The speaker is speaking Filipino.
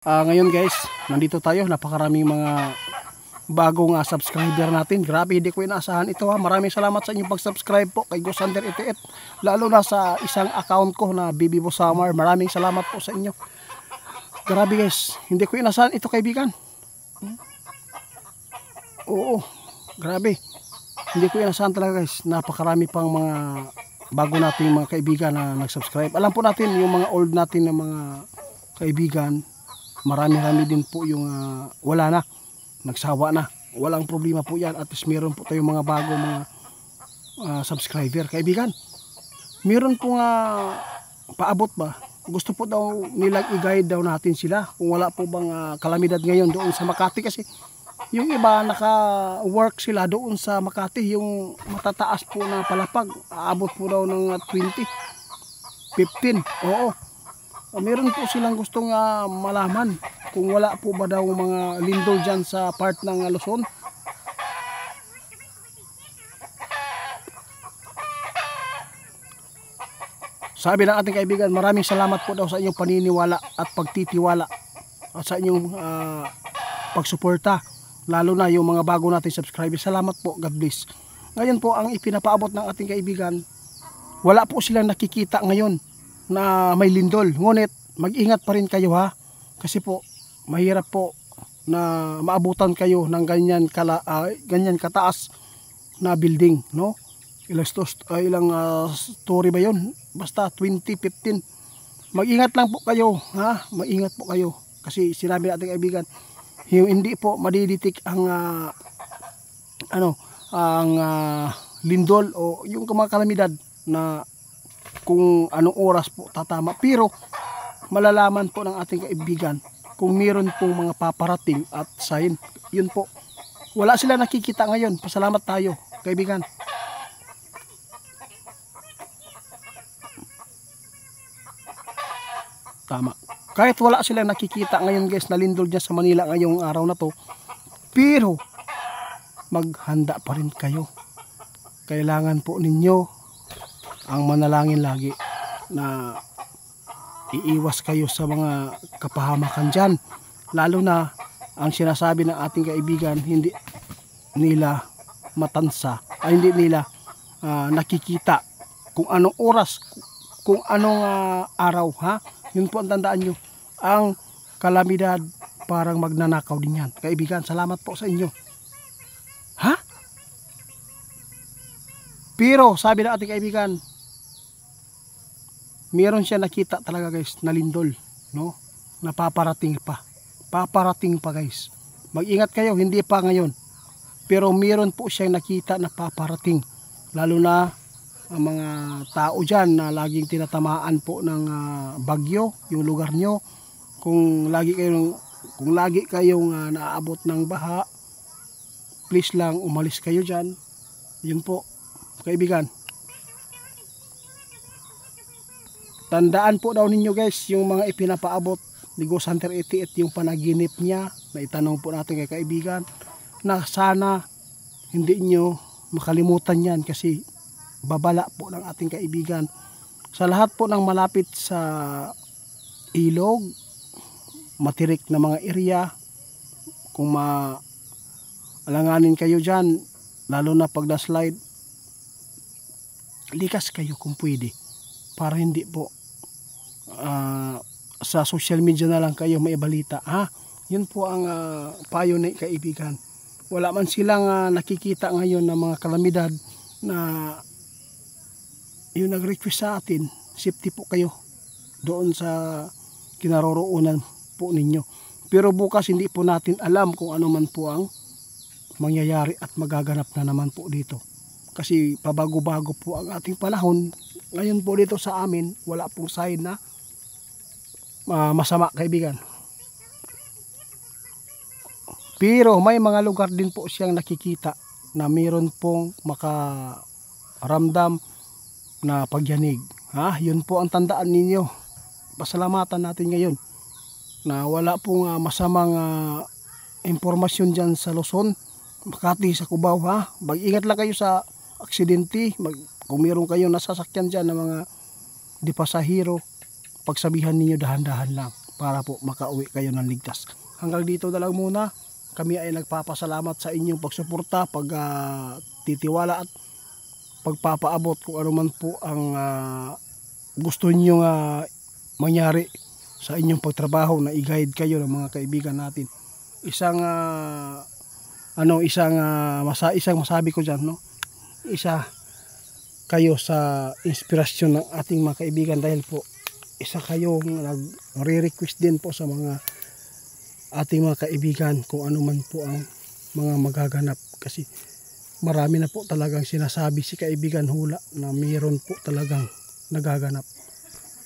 Ngayon guys, nandito tayo, napakaraming mga bagong subscriber natin. Grabe, hindi ko inaasahan ito ha. Maraming salamat sa inyong pag-subscribe po kay Gosander 88. Lalo na sa isang account ko na Bibi Bosamar. Maraming salamat po sa inyo. Grabe guys, hindi ko inaasahan ito kaibigan. Oo, grabe. Hindi ko inaasahan talaga guys. Napakarami pang mga bago nating mga kaibigan na nag-subscribe. Alam po natin yung mga old natin na mga kaibigan, marami-rami din po yung wala na, nagsawa na. Walang problema po yan. At least meron po tayong mga bago mga subscriber kaibigan. Meron po paabot ba, gusto po daw nilang i-guide daw natin sila kung wala po bang kalamidad ngayon doon sa Makati. Kasi yung iba naka-work sila doon sa Makati, yung matataas po na palapag, aabot po daw ng 20, 15. Oo, meron po silang gustong malaman kung wala po ba daw mga lindol dyan sa part ng Luzon. Sabi ng ating kaibigan, maraming salamat po daw sa inyong paniniwala at pagtitiwala at sa inyong pagsuporta, lalo na yung mga bago natin subscribers. Salamat po, God bless. Ngayon po, ang ipinapaabot ng ating kaibigan, wala po silang nakikita ngayon na may lindol. Ngunit mag-ingat pa rin kayo ha, kasi po mahirap po na maabutan kayo ng ganyan kataas na building, no? Ilang story ba yun? Basta 20, 15. Mag-ingat lang po kayo ha, mag-ingat po kayo, kasi sinabi natin kaibigan, yung hindi po madiditik ang lindol o yung mga kalamidad na kung anong oras po tatama. Pero malalaman po ng ating kaibigan kung meron pong mga paparating at sign. Yun po, wala sila nakikita ngayon. Pasalamat tayo kaibigan. Tama, kahit wala silang nakikita ngayon guys na lindol dyan sa Manila ngayong araw na to, pero maghanda pa rin kayo. Kailangan po ninyo ang manalangin lagi na iiwas kayo sa mga kapahamakan dyan. Lalo na ang sinasabi ng ating kaibigan, hindi nila matansa, hindi nila nakikita kung anong oras, kung anong araw ha. Yun po ang tandaan nyo, ang kalamidad parang magnanakaw din yan kaibigan. Salamat po sa inyo ha. Pero sabi ng ating kaibigan, meron siya nakita talaga guys na lindol, no? Napaparating pa guys. Mag-ingat kayo, hindi pa ngayon, pero meron po siyang nakita na paparating. Lalo na ang mga tao dyan na laging tinatamaan po ng bagyo yung lugar nyo. Kung lagi kayong naaabot ng baha, please lang umalis kayo dyan. Yun po kaibigan. Tandaan po daw ninyo guys yung mga ipinapaabot ni Gosander 88, yung panaginip niya na itanong po natin kay kaibigan, na sana hindi nyo makalimutan yan, kasi babala po ng ating kaibigan sa lahat po ng malapit sa ilog, matirik na mga area. Kung maalanganin kayo dyan, lalo na pag na-slide, likas kayo kung pwede, para hindi po sa social media na lang kayo may balita ha. Yun po ang payo na kaibigan. Wala man silang nakikita ngayon na mga kalamidad na yung nag-request sa atin, safety po kayo doon sa kinaroroonan po ninyo. Pero bukas hindi po natin alam kung ano man po ang mangyayari at magaganap na naman po dito, kasi pabago-bago po ang ating panahon ngayon po dito sa amin. Wala pong sign na masama kaibigan, pero may mga lugar din po siyang nakikita na mayroon pong makaramdam na pagyanig ha. Yun po ang tandaan ninyo. Pasalamatan natin ngayon na wala pong masamang impormasyon dyan sa Luzon, Makati, sa Cubao ha. Mag-ingat lang kayo sa aksidente. Kung meron kayong nasasakyan dyan na mga di pasahero, pagsabihan ninyo dahan-dahan lang. para po makauwi kayo ng ligtas. Hanggang dito na lang muna. Kami ay nagpapasalamat sa inyong pagsuporta, titiwala at pagpapaabot kung ano man po ang gusto niyo mangyari sa inyong pagtrabaho, na i-guide kayo ng mga kaibigan natin. Isang masabi ko diyan, no? Isa kayo sa inspirasyon ng ating mga kaibigan, dahil po isa kayong nag-request din po sa mga ating mga kaibigan kung ano man po ang mga magaganap, kasi marami na po talagang sinasabi si kaibigan Hula na mayroon po talagang nagaganap.